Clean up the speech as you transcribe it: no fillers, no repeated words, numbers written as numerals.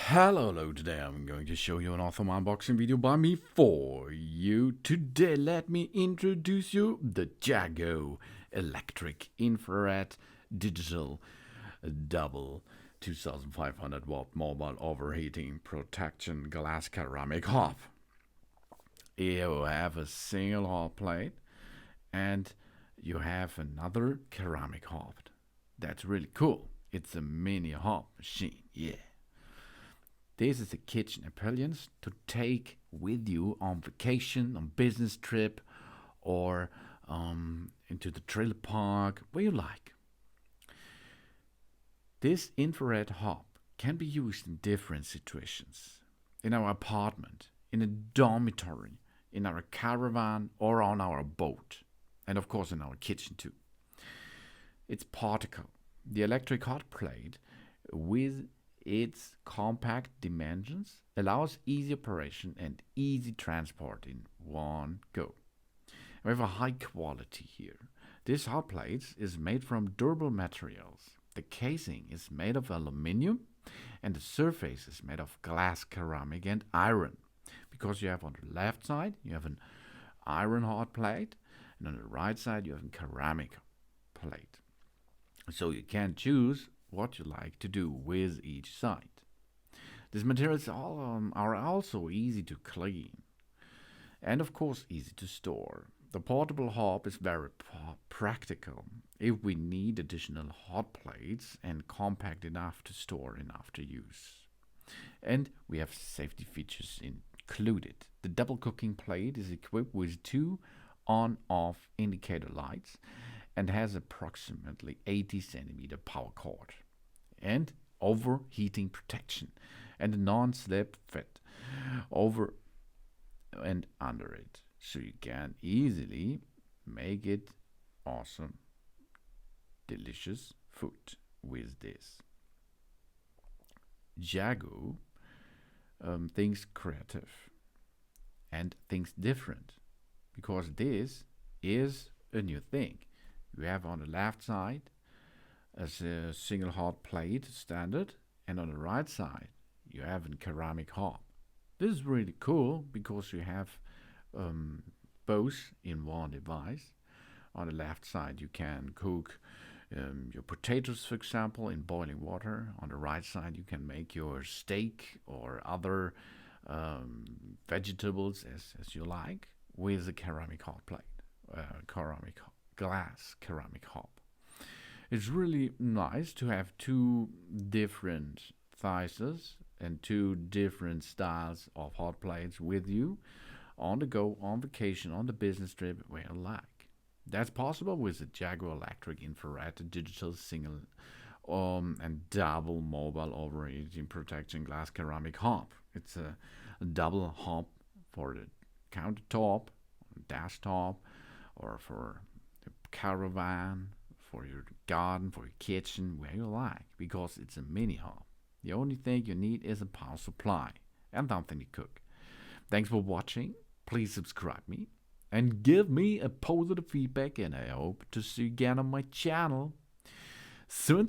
Hello, today I'm going to show you an awesome unboxing video by me for you. Today let me introduce you the Jago electric infrared digital double 2500 watt mobile overheating protection glass ceramic hob. You have a single hot plate and you have another ceramic hob. That's really cool. It's a mini hob machine, yeah. This is a kitchen appliance to take with you on vacation, on business trip, or into the trailer park, where you like. This infrared hob can be used in different situations. In our apartment, in a dormitory, in our caravan, or on our boat. And of course in our kitchen too. It's particle. The electric hot plate with its compact dimensions allows easy operation and easy transport in one go. We have a high quality here. This hot plate is made from durable materials. The casing is made of aluminium and the surface is made of glass, ceramic and iron. Because you have on the left side you have an iron hot plate and on the right side you have a ceramic plate. So you can choose what you like to do with each side. These materials are also easy to clean and of course easy to store. The portable hob is very practical if we need additional hot plates and compact enough to store and after use. And we have safety features included. The double cooking plate is equipped with two on-off indicator lights and has approximately 80 centimeter power cord and overheating protection and a non-slip fit over and under it, so you can easily make it awesome delicious food with this. Jago thinks creative and thinks different because this is a new thing. You have on the left side as a single hot plate standard, and on the right side you have a ceramic hob. This is really cool because you have both in one device. On the left side you can cook your potatoes, for example, in boiling water. On the right side you can make your steak or other vegetables as you like with a ceramic hot plate, ceramic hob. It's really nice to have two different sizes and two different styles of hot plates with you on the go, on vacation, on the business trip, where you like. That's possible with the Jago electric infrared digital single and double mobile overheating protection glass ceramic hob. It's a double hob for the countertop, desktop, or for the caravan, for your garden, for your kitchen, where you like, because it's a mini hob. The only thing you need is a power supply and something to cook. Thanks for watching. Please subscribe me and give me a positive feedback, and I hope to see you again on my channel soon.